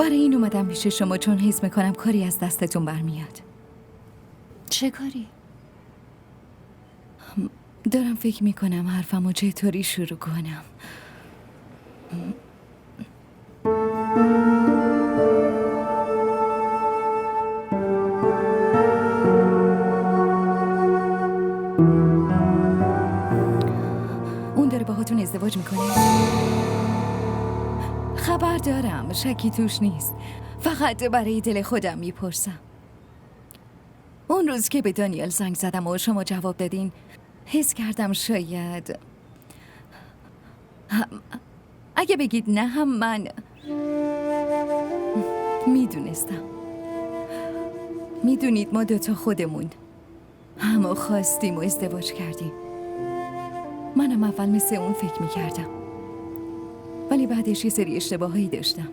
برای این اومدم پیش شما چون حس میکنم کاری از دستتون برمیاد. چه کاری؟ دارم فکر میکنم حرفمو چطوری شروع کنم. اون داره باهاتون ازدواج میکنه؟ خبر دارم، شکی توش نیست. فقط برای دل خودم میپرسم. اون روز که به دانیل زنگ زدم و شما جواب دادین حس کردم شاید اگه بگید نه هم من میدونستم. میدونید ما دوتا خودمون همو خواستیم و ازدواج کردیم. منم اول مثل اون فکر میکردم، ولی بعدش یه سری اشتباهایی داشتم.